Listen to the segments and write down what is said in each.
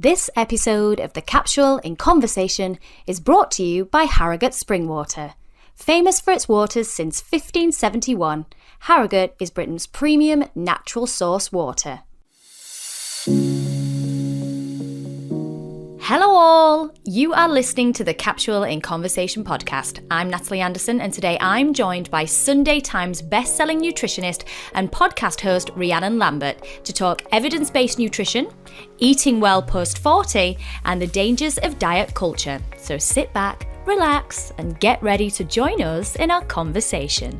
This episode of the Capsule in Conversation is brought to you by Harrogate Springwater. Famous for its waters since 1571, Harrogate is Britain's premium natural source water. Hello all! You are listening to the Capsule in Conversation podcast. I'm Natalie Anderson and today I'm joined by Sunday Times best-selling nutritionist and podcast host Rhiannon Lambert to talk evidence-based nutrition, eating well post-40 and the dangers of diet culture. So sit back, relax and get ready to join us in our conversation.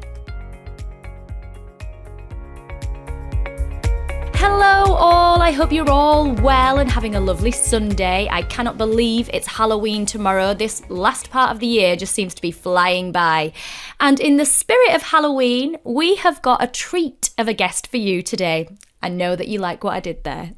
Hello all, I hope you're all well and having a lovely Sunday. I cannot believe it's Halloween tomorrow. This last part of the year just seems to be flying by. And in the spirit of Halloween, we have got a treat of a guest for you today. I know that you like what I did there.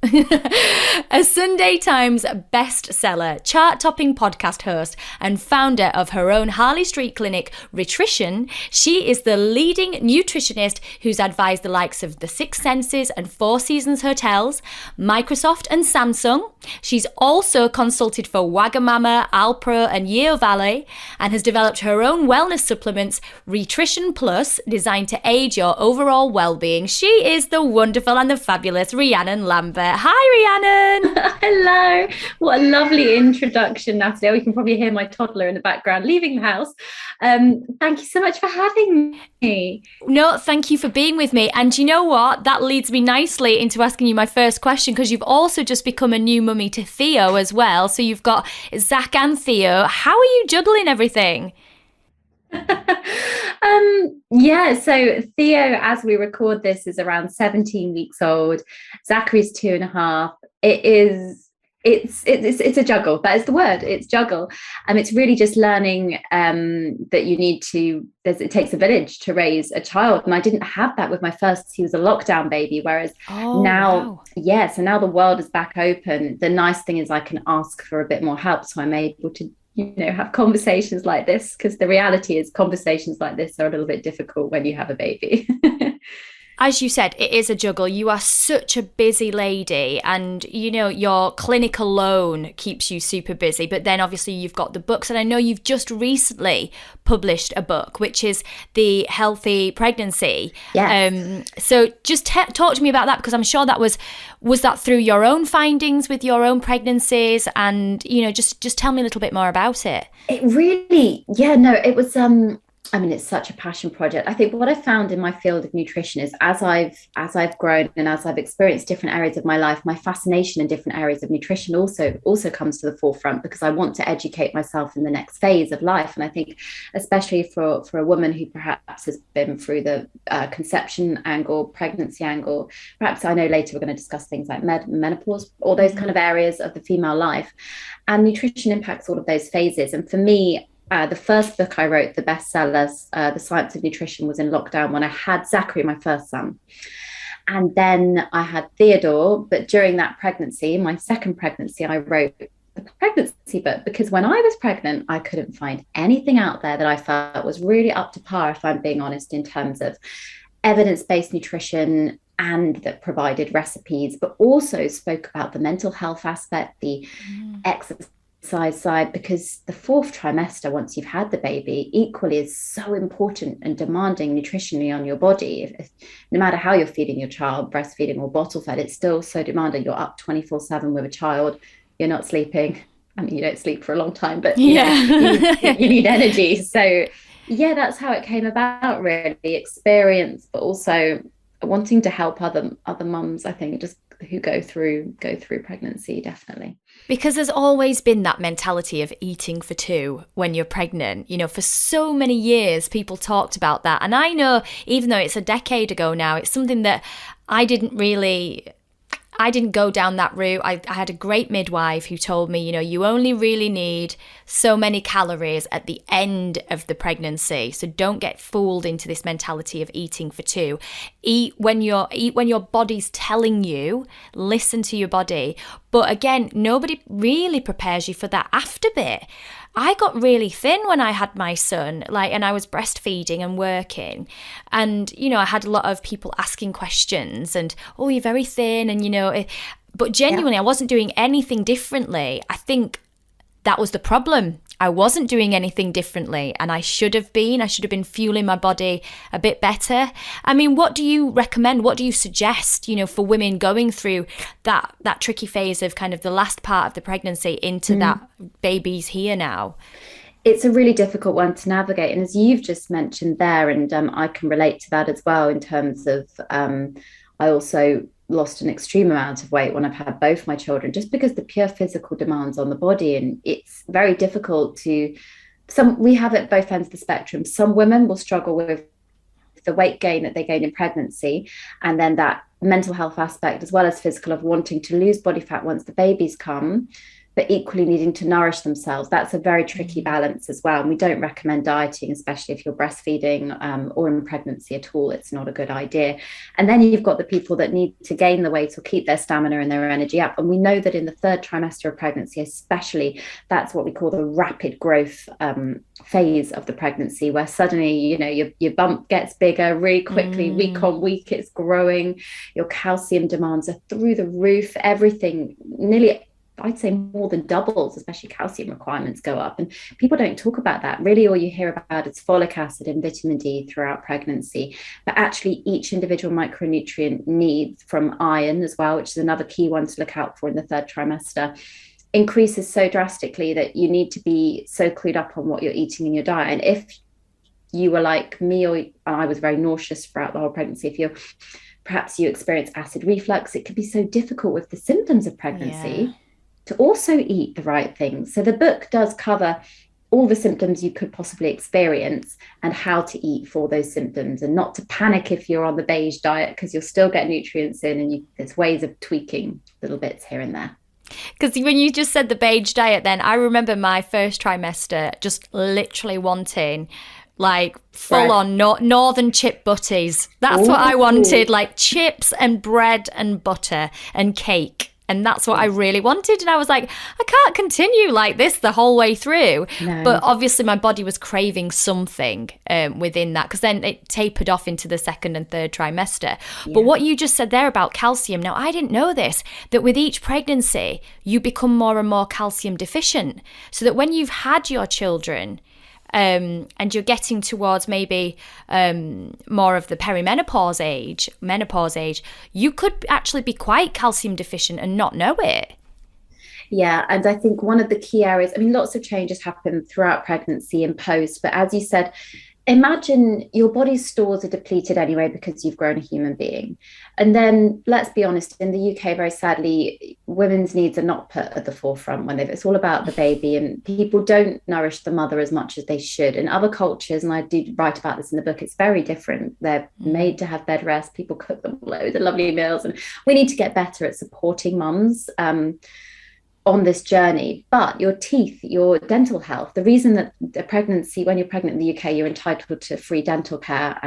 A Sunday Times bestseller, chart-topping podcast host and founder of her own Harley Street clinic, Rhitrition, she is the leading nutritionist who's advised the likes of the Six Senses and Four Seasons Hotels, Microsoft and Samsung. She's also consulted for Wagamama, Alpro and Yeo Valley and has developed her own wellness supplements, Rhitrition Plus, designed to aid your overall well-being. She is the wonderful and the fabulous Rhiannon Lambert. Hi, Rhiannon. Hello. What a lovely introduction, Natalie. Oh, you can probably hear my toddler in the background leaving the house. Thank you so much for having me. No, thank you for being with me. And you know what? That leads me nicely into asking you my first question, because you've also just become a new mummy to Theo as well. So you've got Zach and Theo. How are you juggling everything? So Theo, as we record this, is around 17 weeks old. Zachary's 2.5. It's a juggle. That is the word. It's juggle. And it's really just learning that you need to, it takes a village to raise a child. And I didn't have that with my first. He was a lockdown baby, whereas now the world is back open. The nice thing is I can ask for a bit more help. So I'm able to have conversations like this, because the reality is conversations like this are a little bit difficult when you have a baby. As you said, it is a juggle. You are such a busy lady and, your clinic alone keeps you super busy. But then obviously you've got the books, and I know you've just recently published a book, which is The Healthy Pregnancy. Yes. So just talk to me about that, because I'm sure that was that through your own findings with your own pregnancies, and, just tell me a little bit more about it. It really, it was, it's such a passion project. I think what I found in my field of nutrition is as I've grown and as I've experienced different areas of my life, my fascination in different areas of nutrition also comes to the forefront, because I want to educate myself in the next phase of life. And I think especially for a woman who perhaps has been through the conception angle, pregnancy angle, perhaps I know later we're going to discuss things like menopause, all those kind of areas of the female life. And nutrition impacts all of those phases. And for me, the first book I wrote, the bestsellers, The Science of Nutrition, was in lockdown when I had Zachary, my first son. And then I had Theodore. But during that pregnancy, my second pregnancy, I wrote the pregnancy book, because when I was pregnant, I couldn't find anything out there that I felt was really up to par, if I'm being honest, in terms of evidence-based nutrition, and that provided recipes, but also spoke about the mental health aspect, the exercise side, because the fourth trimester, once you've had the baby, equally is so important and demanding nutritionally on your body. If no matter how you're feeding your child, breastfeeding or bottle fed, it's still so demanding. You're up 24/7 with a child, you're not sleeping. I mean, you don't sleep for a long time, but you need energy. So that's how it came about, really. Experience, but also wanting to help other mums, I think, just who go through pregnancy, definitely. Because there's always been that mentality of eating for two when you're pregnant. For so many years, people talked about that. And I know, even though it's a decade ago now, it's something that I didn't go down that route. I had a great midwife who told me, you only really need so many calories at the end of the pregnancy. So don't get fooled into this mentality of eating for two. Eat when your body's telling you, listen to your body. But again, nobody really prepares you for that after bit. I got really thin when I had my son, and I was breastfeeding and working. And, I had a lot of people asking questions and, oh, you're very thin. And, But genuinely, I wasn't doing anything differently. I think that was the problem. I wasn't doing anything differently, and I should have been. I should have been fueling my body a bit better. I mean, what do you recommend? What do you suggest, for women going through that tricky phase of kind of the last part of the pregnancy into that baby's here now? It's a really difficult one to navigate. And as you've just mentioned there, and I can relate to that as well in terms of I also lost an extreme amount of weight when I've had both my children, just because the pure physical demands on the body. And it's very difficult we have at both ends of the spectrum. Some women will struggle with the weight gain that they gain in pregnancy, and then that mental health aspect, as well as physical, of wanting to lose body fat once the babies come, but equally needing to nourish themselves. That's a very tricky balance as well. And we don't recommend dieting, especially if you're breastfeeding or in pregnancy at all. It's not a good idea. And then you've got the people that need to gain the weight or keep their stamina and their energy up. And we know that in the third trimester of pregnancy, especially, that's what we call the rapid growth phase of the pregnancy, where suddenly, your bump gets bigger really quickly, week on week, it's growing. Your calcium demands are through the roof. Everything nearly, I'd say, more than doubles, especially calcium requirements go up. And people don't talk about that. Really, all you hear about is folic acid and vitamin D throughout pregnancy. But actually, each individual micronutrient needs, from iron as well, which is another key one to look out for in the third trimester, increases so drastically that you need to be so clued up on what you're eating in your diet. And if you were like me, or I was very nauseous throughout the whole pregnancy, if perhaps you experience acid reflux, it could be so difficult with the symptoms of pregnancy to also eat the right things. So the book does cover all the symptoms you could possibly experience and how to eat for those symptoms, and not to panic if you're on the beige diet, because you'll still get nutrients in, and there's ways of tweaking little bits here and there. Because when you just said the beige diet, then I remember my first trimester just literally wanting like full on northern chip butties. That's what I wanted, like chips and bread and butter and cake. And that's what I really wanted. And I was like, I can't continue like this the whole way through. No. But obviously my body was craving something within that, because then it tapered off into the second and third trimester. Yeah. But what you just said there about calcium, now I didn't know this, that with each pregnancy, you become more and more calcium deficient. So that when you've had your children, and you're getting towards maybe more of the menopause age, you could actually be quite calcium deficient and not know it. Yeah, and I think one of the key areas, lots of changes happen throughout pregnancy and post, but as you said, imagine your body's stores are depleted anyway because you've grown a human being. And then let's be honest, in the UK, very sadly, women's needs are not put at the forefront when it's all about the baby, and people don't nourish the mother as much as they should. In other cultures, and I did write about this in the book, it's very different. They're made to have bed rest. People cook them loads of lovely meals, and we need to get better at supporting mums on this journey. But your teeth, your dental health, the reason that the pregnancy, when you're pregnant in the UK, you're entitled to free dental care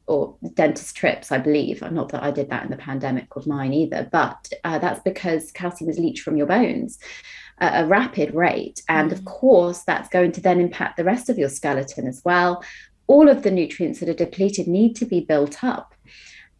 or dentist trips, I believe. Not that I did that in the pandemic with mine either, but that's because calcium is leached from your bones at a rapid rate. And of course, that's going to then impact the rest of your skeleton as well. All of the nutrients that are depleted need to be built up.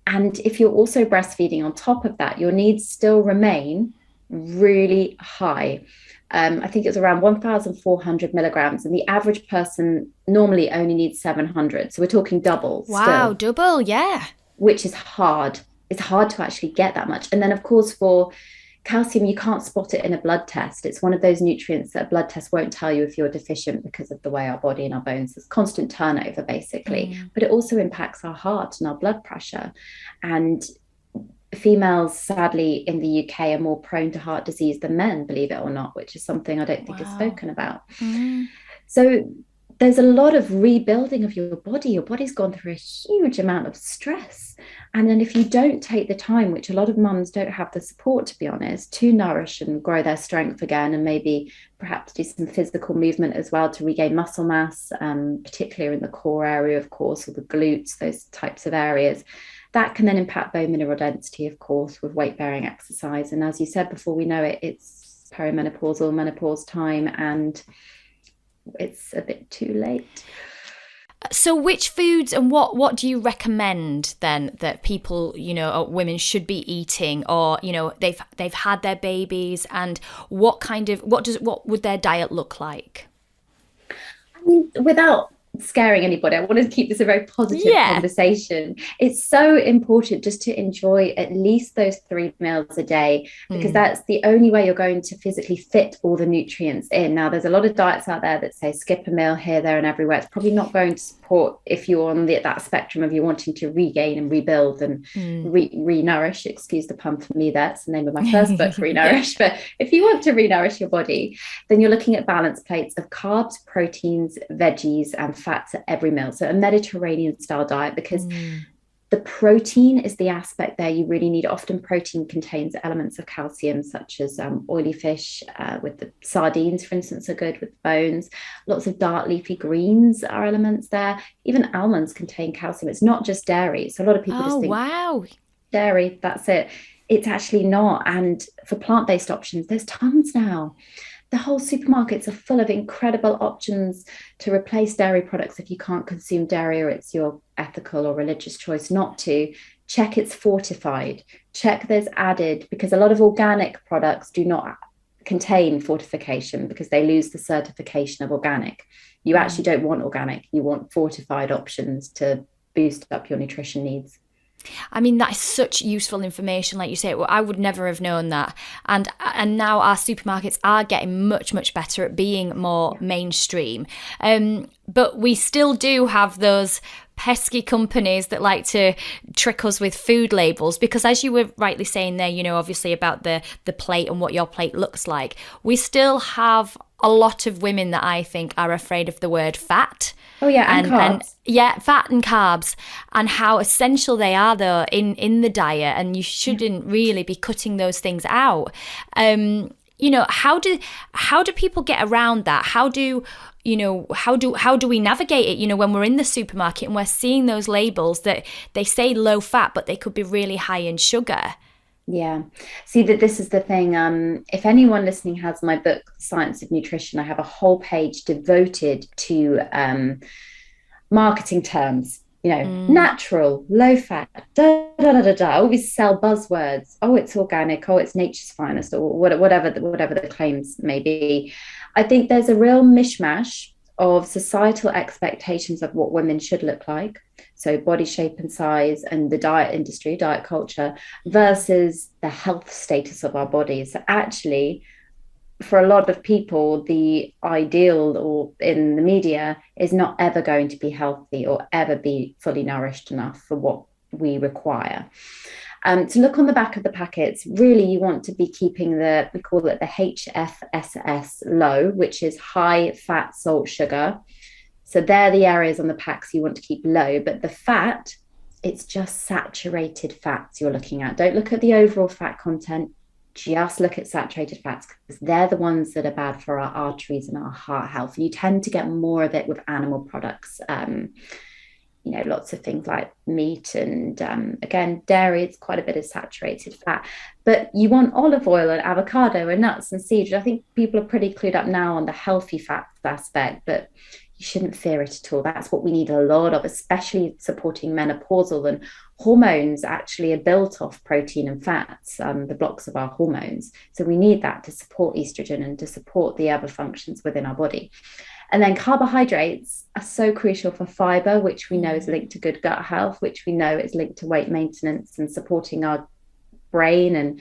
And if you're also breastfeeding on top of that, your needs still remain really high. I think it's around 1,400 milligrams, and the average person normally only needs 700. So we're talking double. Wow, still, double, yeah. Which is hard. It's hard to actually get that much. And then, of course, for calcium, you can't spot it in a blood test. It's one of those nutrients that a blood test won't tell you if you're deficient, because of the way our body and our bones is constant turnover, basically. But it also impacts our heart and our blood pressure. And females, sadly, in the UK are more prone to heart disease than men, believe it or not, which is something I don't think is spoken about. So there's a lot of rebuilding of your body. Your body's gone through a huge amount of stress. And then if you don't take the time, which a lot of mums don't have the support, to be honest, to nourish and grow their strength again, and maybe perhaps do some physical movement as well to regain muscle mass, particularly in the core area, of course, or the glutes, those types of areas, that can then impact bone mineral density, of course, with weight-bearing exercise. And as you said, before we know it, it's perimenopausal menopause time, and it's a bit too late. So which foods and what do you recommend then that people, or women should be eating, or, they've had their babies, and what would their diet look like? I mean, without scaring anybody, I want to keep this a very positive conversation. It's so important just to enjoy at least those 3 meals a day, because that's the only way you're going to physically fit all the nutrients in. Now, there's a lot of diets out there that say skip a meal here, there, and everywhere. It's probably not going to support if you're on that spectrum of you wanting to regain and rebuild and re-nourish. Excuse the pun for me, that's the name of my first book, Re-Nourish. But if you want to re-nourish your body, then you're looking at balanced plates of carbs, proteins, veggies, and fats at every meal. So a Mediterranean style diet, because the protein is the aspect there you really need. Often protein contains elements of calcium, such as oily fish, with the sardines, for instance, are good with bones. Lots of dark leafy greens are elements there. Even almonds contain calcium. It's not just dairy. So a lot of people just think, wow, dairy, that's it. It's actually not. And for plant-based options, there's tons now. The whole supermarkets are full of incredible options to replace dairy products if you can't consume dairy, or it's your ethical or religious choice not to. Check it's fortified. Check there's added, because a lot of organic products do not contain fortification because they lose the certification of organic. You actually don't want organic. You want fortified options to boost up your nutrition needs. I mean, that is such useful information, like you say. Well, I would never have known that. And now our supermarkets are getting much, much better at being more mainstream. But we still do have those pesky companies that like to trick us with food labels, because as you were rightly saying there, obviously about the plate and what your plate looks like, we still have a lot of women that I think are afraid of the word fat. Oh yeah, and carbs. Fat and carbs, and how essential they are though in the diet, and you shouldn't really be cutting those things out. How do people get around that? How do we navigate it, when we're in the supermarket and we're seeing those labels that they say low fat, but they could be really high in sugar? Yeah. See, that this is the thing. If anyone listening has my book, Science of Nutrition, I have a whole page devoted to marketing terms, natural, low fat, always sell buzzwords. Oh, it's organic. Oh, it's nature's finest, or whatever the claims may be. I think there's a real mishmash of societal expectations of what women should look like. So body shape and size, and the diet industry, diet culture, versus the health status of our bodies. So actually, for a lot of people, the ideal or in the media is not ever going to be healthy or ever be fully nourished enough for what we require. To look on the back of the packets, really you want to be keeping we call it the HFSS low, which is high fat, salt, sugar. So they're the areas on the packs you want to keep low. But the fat, it's just saturated fats you're looking at. Don't look at the overall fat content. Just look at saturated fats, because they're the ones that are bad for our arteries and our heart health. And you tend to get more of it with animal products. Lots of things like meat and, again, dairy, it's quite a bit of saturated fat. But you want olive oil and avocado and nuts and seeds. I think people are pretty clued up now on the healthy fat aspect, but you shouldn't fear it at all. That's what we need a lot of, especially supporting menopausal. And hormones actually are built off protein and fats, the blocks of our hormones. So we need that to support estrogen and to support the other functions within our body. And then carbohydrates are so crucial for fiber, which we know is linked to good gut health, which we know is linked to weight maintenance and supporting our brain. And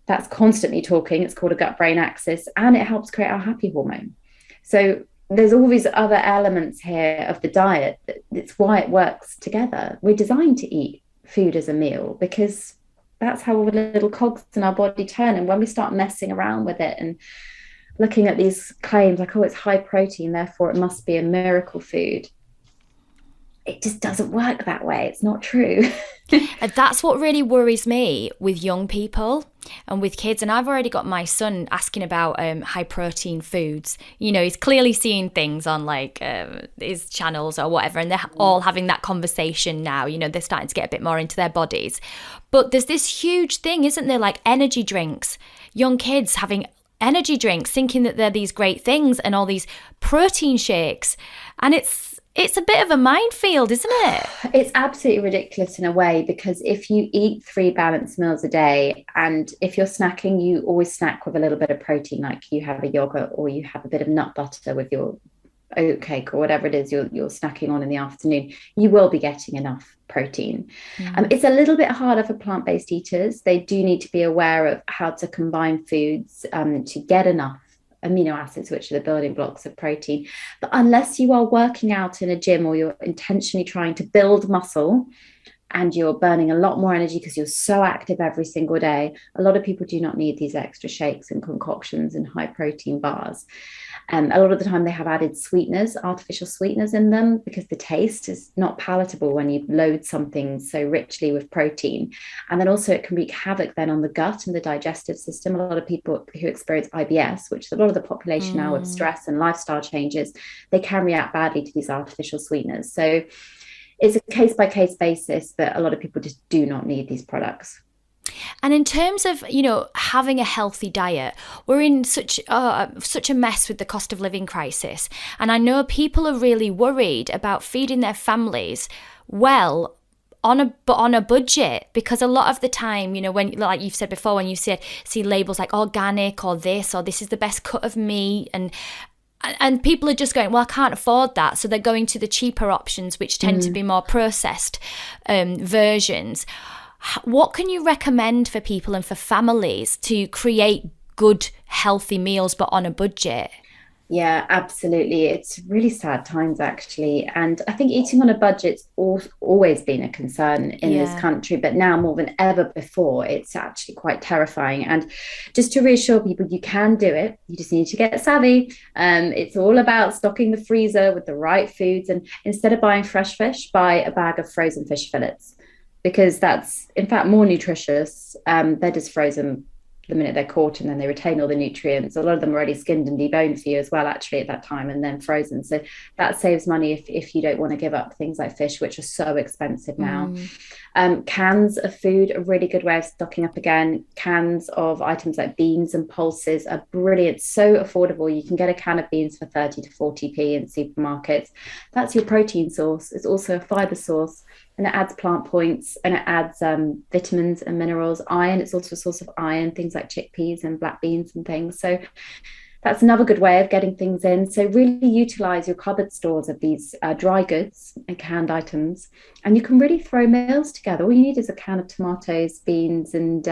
that's constantly talking. It's called a gut-brain axis, and it helps create our happy hormone. So there's all these other elements here of the diet. It's why it works together. We're designed to eat food as a meal, because that's how all the little cogs in our body turn. And when we start messing around with it and looking at these claims like, oh, it's high protein, therefore it must be a miracle food, it just doesn't work that way. It's not true. That's what really worries me with young people and with kids. And I've already got my son asking about high protein foods. He's clearly seeing things on like his channels or whatever, and they're all having that conversation now. They're starting to get a bit more into their bodies. But there's this huge thing, isn't there? Like energy drinks, young kids having energy drinks, thinking that they're these great things, and all these protein shakes. And it's it's a bit of a minefield, isn't it? It's absolutely ridiculous in a way, because if you eat 3 balanced meals a day, and if you're snacking, you always snack with a little bit of protein, like you have a yogurt or you have a bit of nut butter with your oatcake or whatever it is you're snacking on in the afternoon, you will be getting enough protein. It's a little bit harder for plant-based eaters. They do need to be aware of how to combine foods to get enough amino acids, which are the building blocks of protein. But unless you are working out in a gym or you're intentionally trying to build muscle and you're burning a lot more energy because you're so active every single day, a lot of people do not need these extra shakes and concoctions and high protein bars. A lot of the time they have added sweeteners, artificial sweeteners in them, because the taste is not palatable when you load something so richly with protein. And then also it can wreak havoc then on the gut and the digestive system. A lot of people who experience IBS, which is a lot of the population now with stress and lifestyle changes, they can react badly to these artificial sweeteners. So it's a case-by-case basis, but a lot of people just do not need these products. And in terms of, having a healthy diet, we're in such a mess with the cost of living crisis. And I know people are really worried about feeding their families well on a budget, because a lot of the time, when, like you've said before, when you see labels like organic or this is the best cut of meat, and people are just going, well, I can't afford that. So they're going to the cheaper options, which tend to be more processed versions. What can you recommend for people and for families to create good, healthy meals, but on a budget? Yeah, absolutely. It's really sad times, actually. And I think eating on a budget's always been a concern in this country, but now more than ever before, it's actually quite terrifying. And just to reassure people, you can do it. You just need to get savvy. It's all about stocking the freezer with the right foods. And instead of buying fresh fish, buy a bag of frozen fish fillets, because that's, in fact, more nutritious. They're just frozen the minute they're caught, and then they retain all the nutrients. A lot of them are already skinned and deboned for you as well, actually, at that time, and then frozen. So that saves money if you don't want to give up things like fish, which are so expensive now. Cans of food are a really good way of stocking up again. Cans of items like beans and pulses are brilliant, so affordable. You can get a can of beans for 30 to 40p in supermarkets. That's your protein source. It's also a fiber source, and it adds plant points, and it adds vitamins and minerals. Iron, it's also a source of iron, things like chickpeas and black beans and things. So that's another good way of getting things in. So really utilize your cupboard stores of these dry goods and canned items, and you can really throw meals together. All you need is a can of tomatoes, beans, and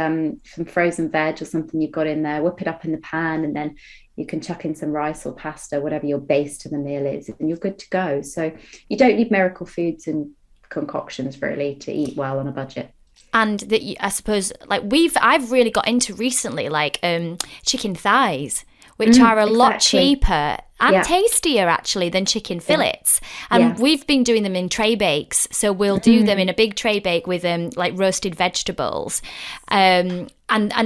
some frozen veg or something you've got in there. Whip it up in the pan, and then you can chuck in some rice or pasta, whatever your base to the meal is, and you're good to go. So you don't need miracle foods and concoctions really to eat well on a budget. And that, I suppose, like I've really got into recently, like chicken thighs, which are a lot cheaper and tastier actually than chicken fillets. And we've been doing them in tray bakes. So we'll do them in a big tray bake with like roasted vegetables. And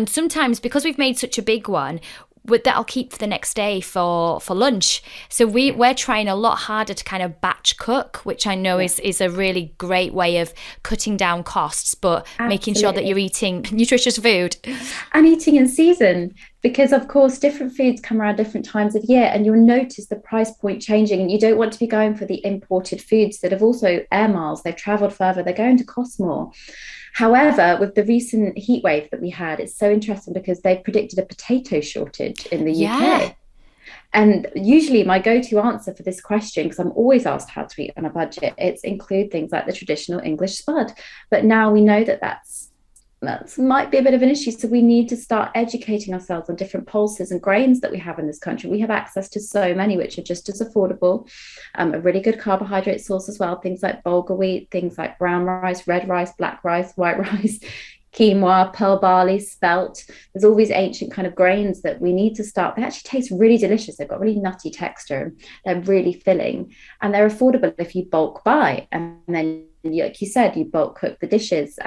sometimes, because we've made such a big one, that I'll keep for the next day for lunch. So we're trying a lot harder to kind of batch cook, which I know is a really great way of cutting down costs, but making sure that you're eating nutritious food. And eating in season, because of course different foods come around different times of year, and you'll notice the price point changing, and you don't want to be going for the imported foods that have also air miles, they've traveled further, they're going to cost more. However, with the recent heat wave that we had, it's so interesting because they've predicted a potato shortage in the UK. And usually my go-to answer for this question, because I'm always asked how to eat on a budget, it's include things like the traditional English spud. But now we know that might be a bit of an issue. So we need to start educating ourselves on different pulses and grains that we have in this country. We have access to so many, which are just as affordable. A really good carbohydrate source as well. Things like bulgur wheat, things like brown rice, red rice, black rice, white rice, quinoa, pearl barley, spelt. There's all these ancient kind of grains that we need to start. They actually taste really delicious. They've got really nutty texture. They're really filling, and they're affordable if you bulk buy. And then, like you said, you bulk cook the dishes.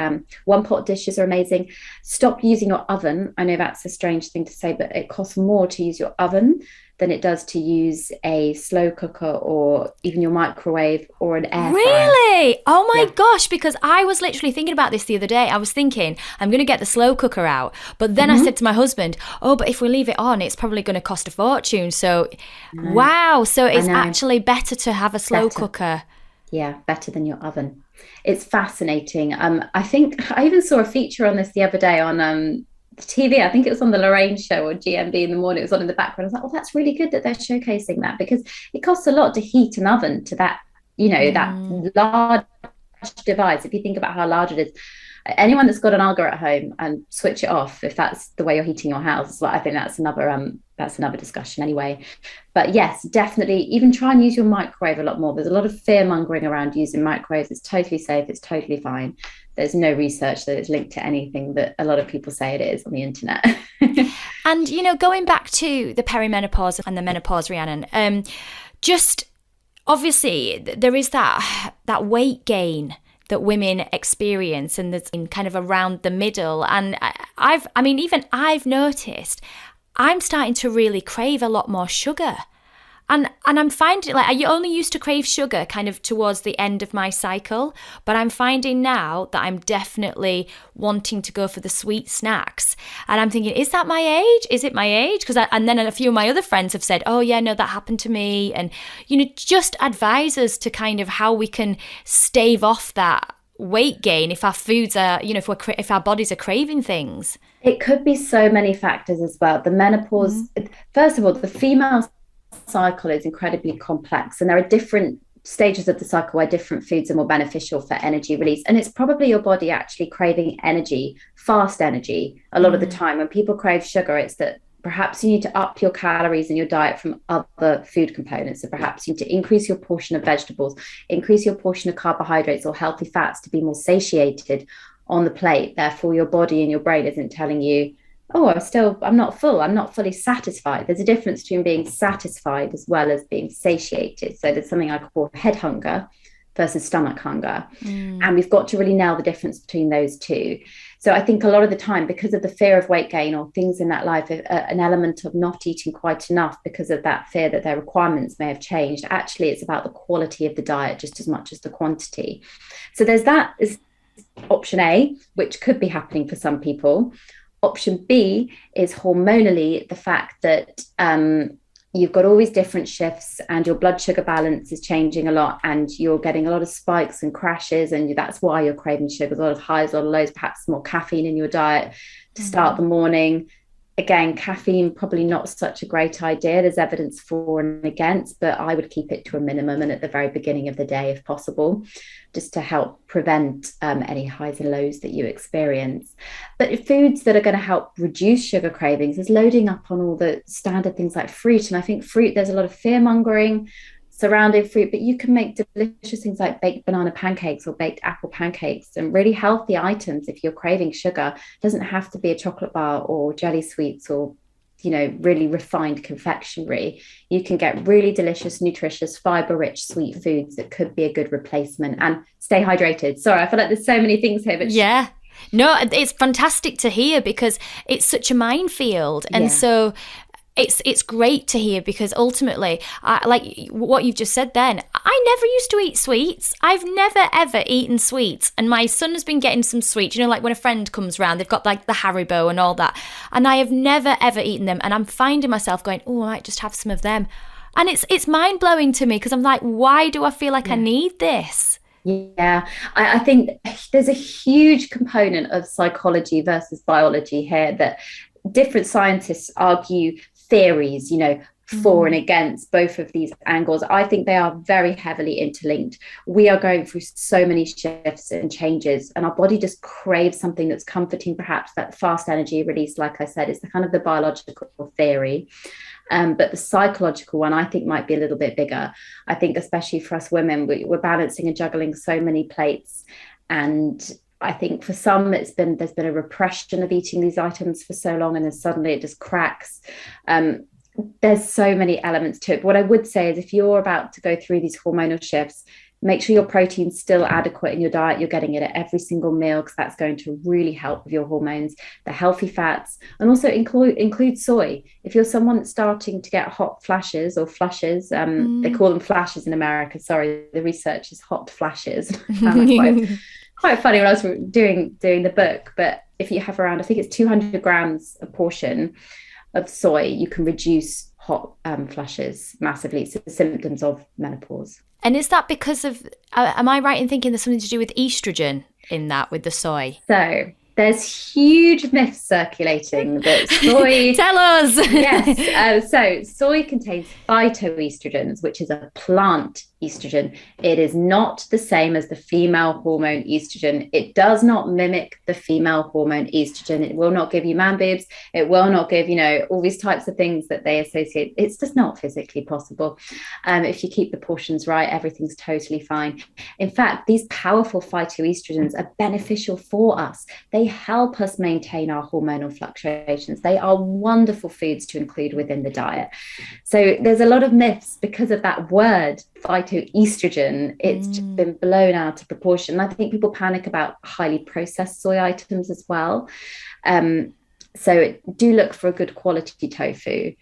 One pot dishes are amazing. Stop using your oven. I know that's a strange thing to say, but it costs more to use your oven than it does to use a slow cooker or even your microwave or an air fryer. Really? Oh my Yeah. gosh, because I was literally thinking about this the other day. I was thinking, I'm going to get the slow cooker out. But then I said to my husband, oh, but if we leave it on, it's probably going to cost a fortune. So, wow. So it's actually better to have a slow cooker. Yeah, better than your oven. It's fascinating. I think I even saw a feature on this the other day on the TV. I think it was on the Lorraine show or GMB in the morning. It was on in the background. I was like, oh, that's really good that they're showcasing that, because it costs a lot to heat an oven to that, that large device. If you think about how large it is, anyone that's got an Alga at home and switch it off, if that's the way you're heating your house, well, I think that's another discussion anyway. But yes, definitely even try and use your microwave a lot more. There's a lot of fear mongering around using microwaves. It's totally safe, it's totally fine. There's no research that it's linked to anything that a lot of people say it is on the internet. And going back to the perimenopause and the menopause, Rhiannon, just obviously there is that weight gain that women experience, and that's in kind of around the middle. And I've noticed I'm starting to really crave a lot more sugar. And I'm finding, like, I only used to crave sugar kind of towards the end of my cycle, but I'm finding now that I'm definitely wanting to go for the sweet snacks. And I'm thinking, is that my age? Is it my age? And then a few of my other friends have said, oh yeah, no, that happened to me. And, just advise us to kind of how we can stave off that weight gain if our foods are, if our bodies are craving things. It could be so many factors as well. The menopause, first of all, the female cycle is incredibly complex, and there are different stages of the cycle where different foods are more beneficial for energy release. And it's probably your body actually craving energy, fast energy. A lot of the time when people crave sugar, it's that perhaps you need to up your calories in your diet from other food components. So perhaps you need to increase your portion of vegetables, increase your portion of carbohydrates or healthy fats to be more satiated on the plate. Therefore, your body and your brain isn't telling you, oh, I'm not full, I'm not fully satisfied. There's a difference between being satisfied as well as being satiated. So there's something I call head hunger versus stomach hunger. And we've got to really nail the difference between those two. So I think a lot of the time, because of the fear of weight gain or things in that life, an element of not eating quite enough because of that fear that their requirements may have changed, actually it's about the quality of the diet just as much as the quantity. So there's that is option A, which could be happening for some people. Option B is hormonally the fact that you've got all these different shifts and your blood sugar balance is changing a lot, and you're getting a lot of spikes and crashes, and that's why you're craving sugar. A lot of highs, a lot of lows, perhaps more caffeine in your diet to start the morning. Again, caffeine, probably not such a great idea. There's evidence for and against, but I would keep it to a minimum and at the very beginning of the day if possible, just to help prevent any highs and lows that you experience. But foods that are going to help reduce sugar cravings is loading up on all the standard things like fruit. And I think fruit, there's a lot of fear mongering surrounding fruit, but you can make delicious things like baked banana pancakes or baked apple pancakes, and really healthy items. If you're craving sugar, it doesn't have to be a chocolate bar or jelly sweets or really refined confectionery. You can get really delicious, nutritious, fiber-rich, sweet foods that could be a good replacement. And stay hydrated. Sorry, I feel like there's so many things here, but yeah. No, it's fantastic to hear because it's such a minefield. And so it's great to hear, because ultimately, like what you've just said then, I never used to eat sweets. I've never ever eaten sweets, and my son has been getting some sweets, like when a friend comes round, they've got like the Haribo and all that, and I have never ever eaten them, and I'm finding myself going, oh, I might just have some of them. And it's mind-blowing to me, because I'm like, why do I feel like I need this? Yeah, I think there's a huge component of psychology versus biology here, that different scientists argue theories, for and against both of these angles. I think they are very heavily interlinked. We are going through so many shifts and changes, and our body just craves something that's comforting. Perhaps that fast energy release, like I said, is the kind of the biological theory. But the psychological one, I think, might be a little bit bigger. I think especially for us women, we're balancing and juggling so many plates. And I think for some, there's been a repression of eating these items for so long, and then suddenly it just cracks. There's so many elements to it. But what I would say is, if you're about to go through these hormonal shifts, Make sure your protein's still adequate in your diet. You're getting it at every single meal, because that's going to really help with your hormones. The healthy fats, and also include soy. If you're someone that's starting to get hot flashes or flushes, they call them flashes in America. Sorry, the research is hot flashes. I found that quite funny when I was doing the book. But if you have around, I think it's 200 grams a portion of soy, you can reduce hot flushes massively. It's the symptoms of menopause. And is that because of, am I right in thinking there's something to do with estrogen in that, with the soy? So there's huge myths circulating that soy... Tell us! Yes. So soy contains phytoestrogens, which is a plant estrogen. It is not the same as the female hormone estrogen. It does not mimic the female hormone estrogen. It will not give you man boobs. It will not give, all these types of things that they associate. It's just not physically possible. If you keep the portions right, everything's totally fine. In fact, these powerful phytoestrogens are beneficial for us. They help us maintain our hormonal fluctuations. They are wonderful foods to include within the diet. So there's a lot of myths because of that word, phytoestrogen. It's just been blown out of proportion. And I think people panic about highly processed soy items as well. So do look for a good quality tofu.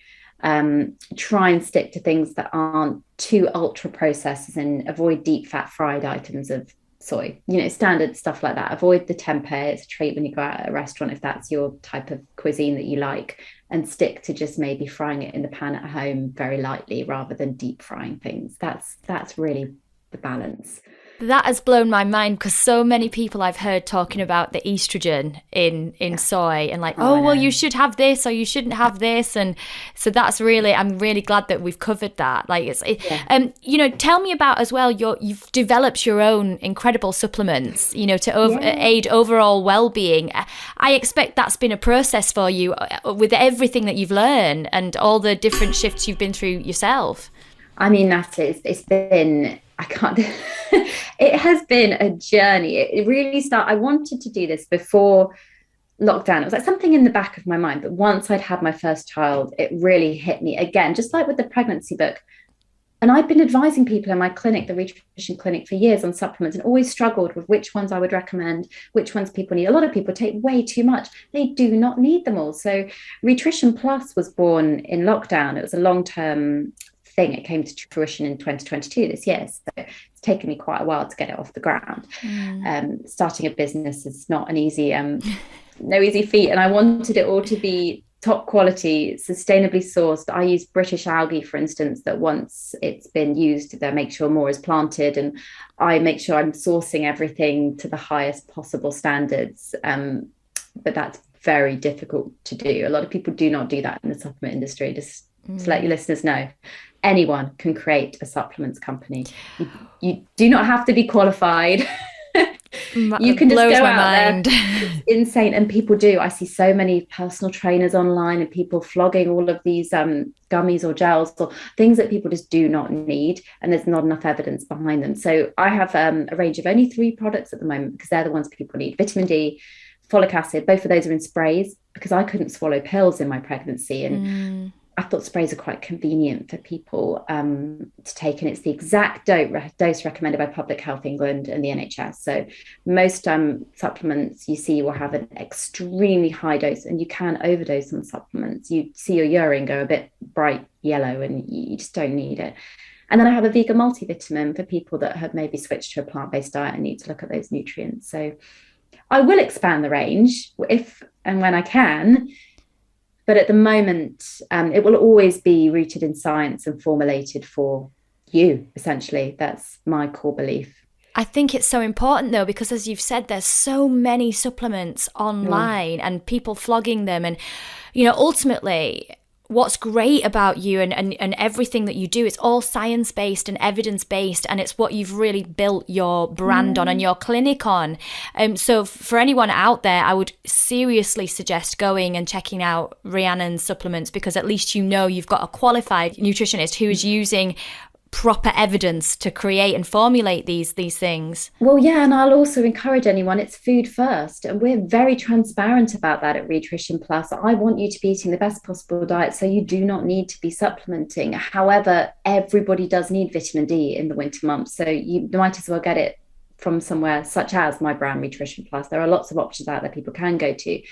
Try and stick to things that aren't too ultra processed, and avoid deep fat fried items of soy, standard stuff like that. Avoid the tempeh. It's a treat when you go out at a restaurant, if that's your type of cuisine that you like, and stick to just maybe frying it in the pan at home very lightly rather than deep frying things. That's really the balance. That has blown my mind, because so many people I've heard talking about the estrogen in soy, and well, you should have this or you shouldn't have this. And so I'm really glad that we've covered that. Tell me about as well, you've developed your own incredible supplements, to aid overall well-being. I expect that's been a process for you with everything that you've learned and all the different shifts you've been through yourself. I mean, Natalie, it's been... it has been a journey. It really I wanted to do this before lockdown. It was like something in the back of my mind. But once I'd had my first child, it really hit me again, just like with the pregnancy book. And I'd been advising people in my clinic, the Rhitrition clinic, for years on supplements, and always struggled with which ones I would recommend, which ones people need. A lot of people take way too much. They do not need them all. So Rhitrition Plus was born in lockdown. It was a long-term thing. It came to fruition in 2022, this year. So it's taken me quite a while to get it off the ground. Starting a business is not an easy, no easy feat. And I wanted it all to be top quality, sustainably sourced. I use British algae, for instance, that once it's been used, they make sure more is planted. And I make sure I'm sourcing everything to the highest possible standards. But that's very difficult to do. A lot of people do not do that in the supplement industry. Just to let your listeners know, anyone can create a supplements company. You do not have to be qualified. You can just go out there. It's insane. And people do. I see so many personal trainers online and people flogging all of these gummies or gels or things that people just do not need. And there's not enough evidence behind them. So I have a range of only 3 products at the moment, because they're the ones people need. Vitamin D, folic acid, both of those are in sprays, because I couldn't swallow pills in my pregnancy. And I thought sprays are quite convenient for people to take, and it's the exact dose recommended by Public Health England and the NHS. So most supplements you see will have an extremely high dose, and you can overdose on supplements. You see your urine go a bit bright yellow and you just don't need it. And then I have a vegan multivitamin for people that have maybe switched to a plant-based diet and need to look at those nutrients. So I will expand the range if and when I can. But at the moment, it will always be rooted in science and formulated for you, essentially. That's my core belief. I think it's so important, though, because as you've said, there's so many supplements online and people flogging them. And, ultimately, what's great about you and everything that you do, it's all science-based and evidence-based, and it's what you've really built your brand on and your clinic on. So for anyone out there, I would seriously suggest going and checking out Rhiannon's supplements, because at least you've got a qualified nutritionist who is using proper evidence to create and formulate these things. Well, yeah, and I'll also encourage anyone, it's food first. And we're very transparent about that at Rhitrition Plus. I want you to be eating the best possible diet, so you do not need to be supplementing. However, everybody does need vitamin D in the winter months, so you might as well get it from somewhere such as my brand Rhitrition Plus. There are lots of options out there people can go to,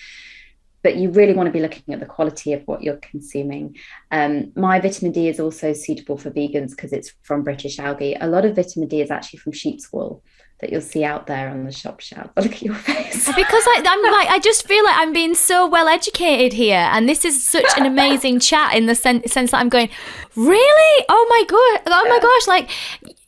but you really want to be looking at the quality of what you're consuming. My vitamin D is also suitable for vegans because it's from British algae. A lot of vitamin D is actually from sheep's wool that you'll see out there on the shop shelf. Look at your face. Because I just feel like I'm being so well educated here, and this is such an amazing chat in the sense that I'm going, really? Oh my gosh, like,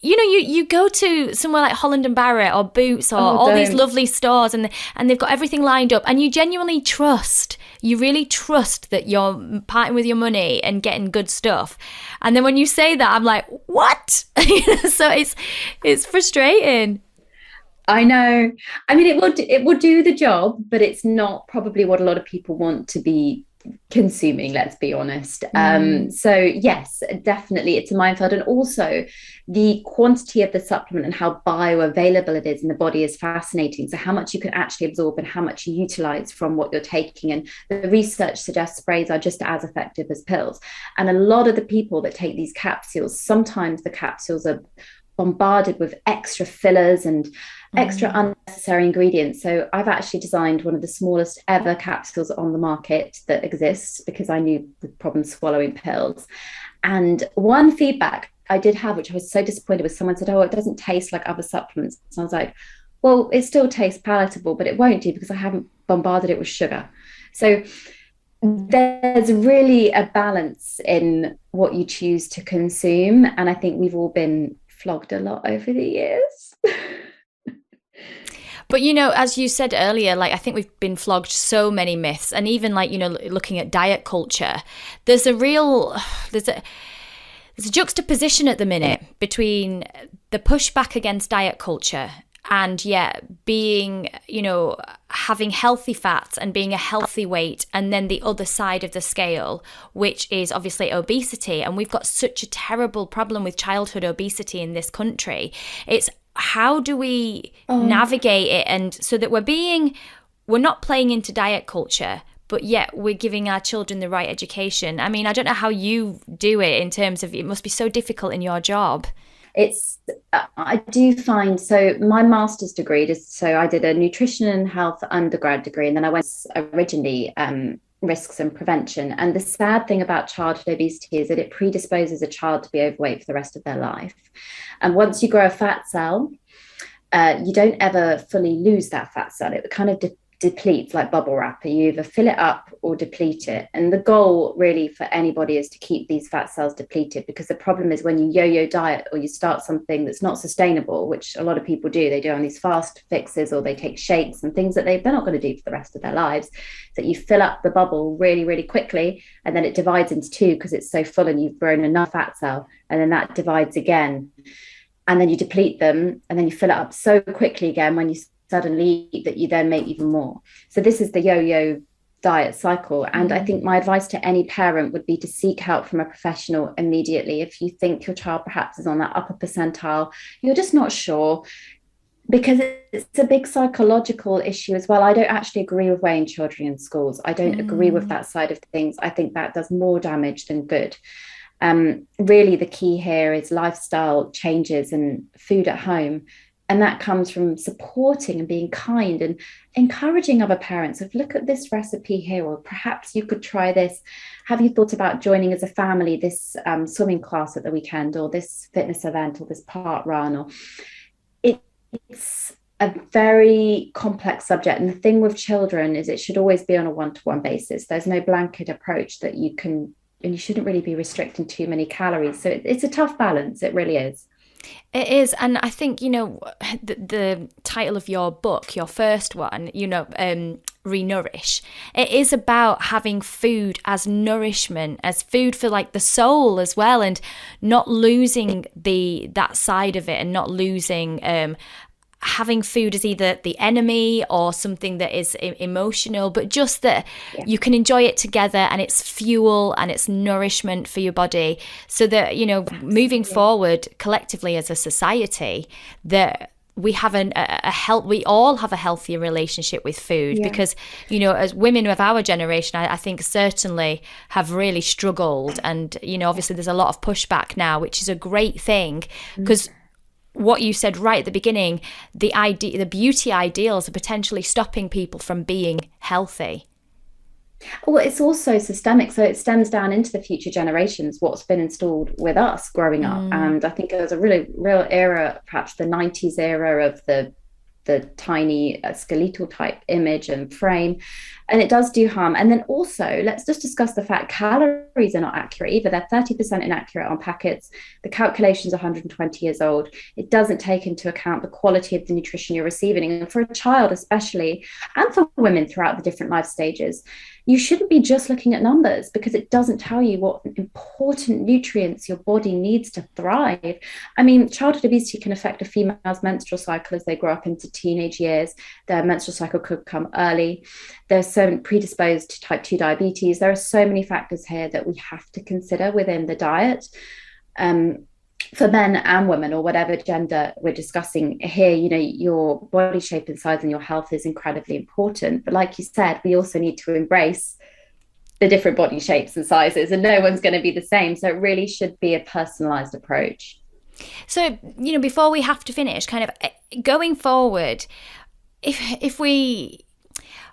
you know, you go to somewhere like Holland and Barrett or Boots or all these lovely stores, and they've got everything lined up, and you genuinely trust. You really trust that you're parting with your money and getting good stuff. And then when you say that, I'm like, what? So it's frustrating. I know. I mean, it will do the job, but it's not probably what a lot of people want to be consuming, let's be honest. So yes, definitely it's a minefield. And also the quantity of the supplement and how bioavailable it is in the body is fascinating. So how much you can actually absorb and how much you utilize from what you're taking. And the research suggests sprays are just as effective as pills. And a lot of the people that take these capsules, sometimes the capsules are bombarded with extra fillers and extra unnecessary ingredients. So I've actually designed one of the smallest ever capsules on the market that exists because I knew the problem swallowing pills. And one feedback I did have, which I was so disappointed with, someone said, oh, it doesn't taste like other supplements. So I was like, well, it still tastes palatable, but it won't do because I haven't bombarded it with sugar. So there's really a balance in what you choose to consume. And I think we've all been flogged a lot over the years. But, you know, as you said earlier, like, I think we've been flogged so many myths, and even, like, you know, looking at diet culture, there's a juxtaposition at the minute between the pushback against diet culture and being, you know, having healthy fats and being a healthy weight, and then the other side of the scale, which is obviously obesity. And we've got such a terrible problem with childhood obesity in this country. It's how do we navigate it, and so that we're not playing into diet culture, but yet we're giving our children the right education. I mean, I don't know how you do it in terms of, it must be so difficult in your job. I do find, so my master's degree so I did a nutrition and health undergrad degree, and then I went originally risks and prevention. And the sad thing about childhood obesity is that it predisposes a child to be overweight for the rest of their life. And once you grow a fat cell, you don't ever fully lose that fat cell. It kind of depletes like bubble wrap. You either fill it up or deplete it. And the goal really for anybody is to keep these fat cells depleted, because the problem is when you yo-yo diet or you start something that's not sustainable, which a lot of people do, they do on these fast fixes or they take shakes and things that they're not going to do for the rest of their lives, that you fill up the bubble really, really quickly, and then it divides into two because it's so full and you've grown enough fat cell, and then that divides again. And then you deplete them, and then you fill it up so quickly again when you suddenly eat that you then make even more. So this is the yo-yo diet cycle. And I think my advice to any parent would be to seek help from a professional immediately. If you think your child perhaps is on that upper percentile, you're just not sure, because it's a big psychological issue as well. I don't actually agree with weighing children in schools. I don't agree with that side of things. I think that does more damage than good. Really, the key here is lifestyle changes and food at home. And that comes from supporting and being kind and encouraging other parents of, look at this recipe here, or perhaps you could try this. Have you thought about joining as a family this swimming class at the weekend, or this fitness event, or this park run? Or it's a very complex subject. And the thing with children is it should always be on a one-to-one basis. There's no blanket approach that you can, and you shouldn't really be restricting too many calories. So it's a tough balance. It really is. It is. And I think, you know, the title of your book, your first one, you know, Renourish, it is about having food as nourishment, as food for like the soul as well, and not losing that side of it, and not losing having food as either the enemy or something that is emotional, but just that you can enjoy it together, and it's fuel and it's nourishment for your body, so that, you know, moving forward collectively as a society, that we have we all have a healthier relationship with food, because, you know, as women of our generation, I think certainly have really struggled, and, you know, obviously there's a lot of pushback now, which is a great thing, because what you said right at the beginning, the beauty ideals are potentially stopping people from being healthy. Well, it's also systemic, so it stems down into the future generations, what's been installed with us growing up. And I think it was a really real era, perhaps the 90s era, of the tiny skeletal type image and frame, and it does do harm. And then also, let's just discuss the fact calories are not accurate either. They're 30% inaccurate on packets. The calculation's 120 years old. It doesn't take into account the quality of the nutrition you're receiving, and for a child especially, and for women throughout the different life stages, you shouldn't be just looking at numbers, because it doesn't tell you what important nutrients your body needs to thrive. I mean, childhood obesity can affect a female's menstrual cycle as they grow up into teenage years. Their menstrual cycle could come early. They're so predisposed to type 2 diabetes. There are so many factors here that we have to consider within the diet. For men and women, or whatever gender we're discussing here, you know, your body shape and size and your health is incredibly important. But like you said, we also need to embrace the different body shapes and sizes, and no one's going to be the same. So it really should be a personalized approach. So, you know, before we have to finish, kind of going forward, if we,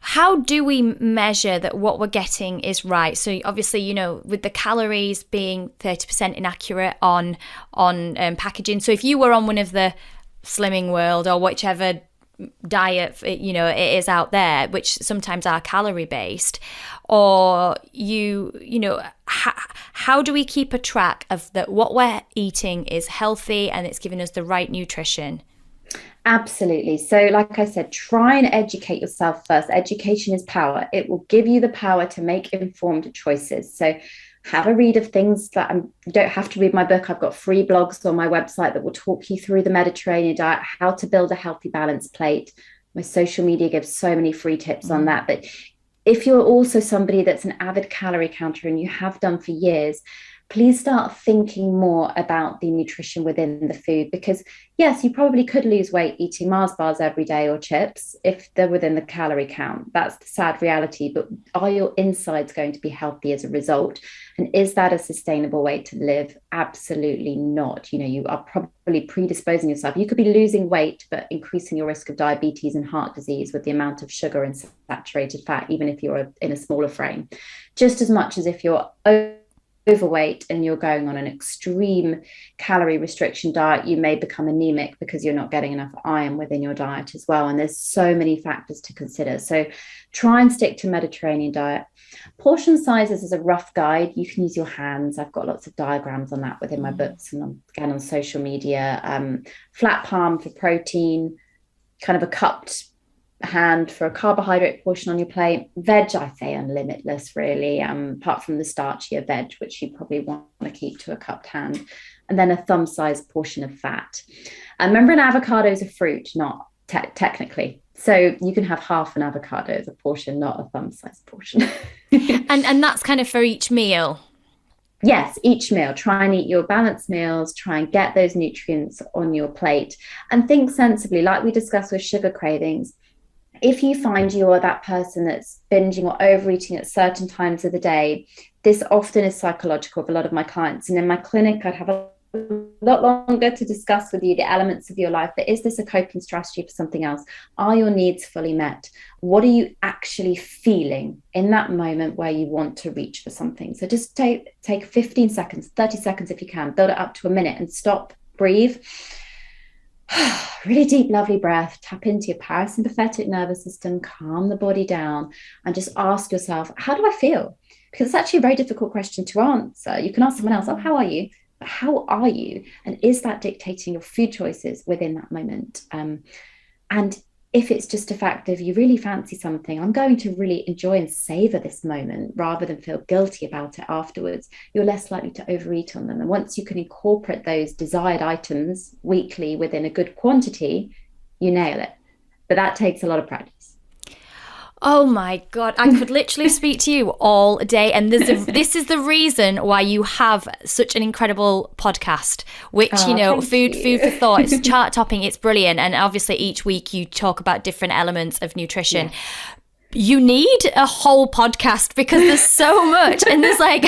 how do we measure that what we're getting is right? So obviously, you know, with the calories being 30% inaccurate on packaging. So if you were on one of the Slimming World or whichever diet, you know, it is out there, which sometimes are calorie based, or you know, how do we keep a track of that what we're eating is healthy and it's giving us the right nutrition? Absolutely. So like I said, try and educate yourself first. Education is power. It will give you the power to make informed choices. So have a read of things that you don't have to read my book. I've got free blogs on my website that will talk you through the Mediterranean diet, how to build a healthy balanced plate. My social media gives so many free tips on that. But if you're also somebody that's an avid calorie counter, and you have done for years, please start thinking more about the nutrition within the food, because yes, you probably could lose weight eating Mars bars every day or chips if they're within the calorie count. That's the sad reality. But are your insides going to be healthy as a result? And is that a sustainable way to live? Absolutely not. You know, you are probably predisposing yourself. You could be losing weight, but increasing your risk of diabetes and heart disease with the amount of sugar and saturated fat, even if you're in a smaller frame, just as much as if you're overweight and you're going on an extreme calorie restriction diet, you may become anemic because you're not getting enough iron within your diet as well. And there's so many factors to consider. So try and stick to Mediterranean diet. Portion sizes is a rough guide. You can use your hands. I've got lots of diagrams on that within my books and again on social media. Flat palm for protein, kind of a cupped hand for a carbohydrate portion on your plate. Veg, I say, limitless, really, apart from the starchier veg, which you probably want to keep to a cupped hand. And then a thumb-sized portion of fat. Remember, an avocado is a fruit, not technically. So you can have half an avocado as a portion, not a thumb-sized portion. and that's kind of for each meal. Yes, each meal. Try and eat your balanced meals. Try and get those nutrients on your plate. And think sensibly, like we discussed with sugar cravings. If you find you are that person that's binging or overeating at certain times of the day, this often is psychological for a lot of my clients. And in my clinic, I'd have a lot longer to discuss with you the elements of your life. But is this a coping strategy for something else? Are your needs fully met? What are you actually feeling in that moment where you want to reach for something? So just take 15 seconds, 30 seconds if you can, build it up to a minute and stop, breathe. Really deep, lovely breath. Tap into your parasympathetic nervous system, calm the body down, and just ask yourself, how do I feel? Because it's actually a very difficult question to answer. You can ask someone else, oh, how are you? But how are you? And is that dictating your food choices within that moment? And if it's just a fact of you really fancy something, I'm going to really enjoy and savor this moment rather than feel guilty about it afterwards, you're less likely to overeat on them. And once you can incorporate those desired items weekly within a good quantity, you nail it. But that takes a lot of practice. Oh my God, I could literally speak to you all day. And this is the reason why you have such an incredible podcast, which, food for thought, it's chart topping, it's brilliant. And obviously each week you talk about different elements of nutrition. Yeah. You need a whole podcast because there's so much, and there's like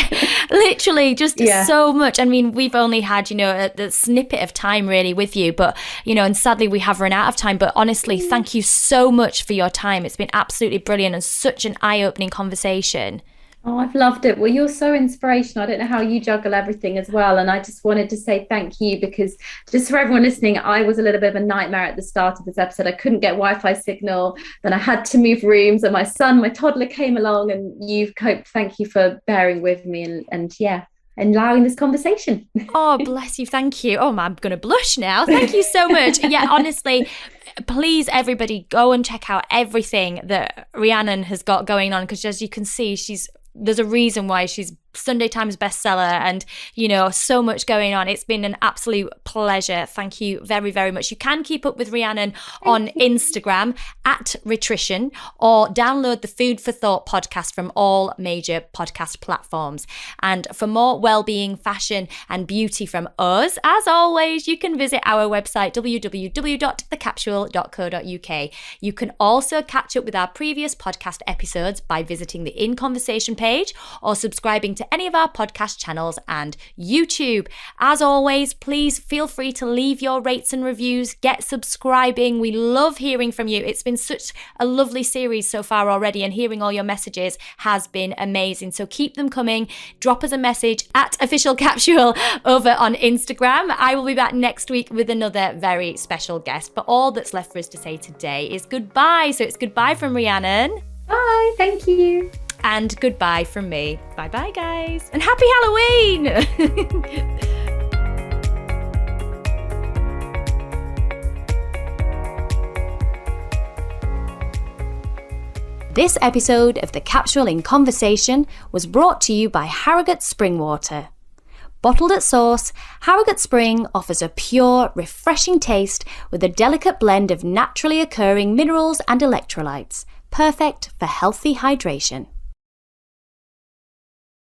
literally just so much. I mean, we've only had, the snippet of time really with you, but, and sadly we have run out of time. But honestly, thank you so much for your time. It's been absolutely brilliant and such an eye-opening conversation. Oh, I've loved it. Well, you're so inspirational. I don't know how you juggle everything as well. And I just wanted to say thank you, because just for everyone listening, I was a little bit of a nightmare at the start of this episode. I couldn't get Wi-Fi signal. Then I had to move rooms, and my toddler came along, and you've coped. Thank you for bearing with me and allowing this conversation. Oh, bless you. Thank you. Oh, I'm going to blush now. Thank you so much. Yeah, honestly, please, everybody, go and check out everything that Rhiannon has got going on, because as you can see, there's a reason why she's Sunday Times bestseller, and so much going on. It's been an absolute pleasure. Thank you very, very much. You can keep up with Rhiannon on Instagram at Rhitrition, or download the Food for Thought podcast from all major podcast platforms. And for more well-being, fashion and beauty from us, as always, you can visit our website www.thecapsule.co.uk. You can also catch up with our previous podcast episodes by visiting the In Conversation page or subscribing to any of our podcast channels and YouTube. As always, please feel free to leave your rates and reviews, get subscribing. We love hearing from you. It's been such a lovely series so far already, and hearing all your messages has been amazing. So keep them coming. Drop us a message at Official Capsule over on Instagram. I will be back next week with another very special guest, but all that's left for us to say today is goodbye. So it's goodbye from Rhiannon. Bye, thank you. And goodbye from me. Bye-bye, guys. And happy Halloween! This episode of The Capsule in Conversation was brought to you by Harrogate Spring Water. Bottled at source, Harrogate Spring offers a pure, refreshing taste with a delicate blend of naturally occurring minerals and electrolytes, perfect for healthy hydration.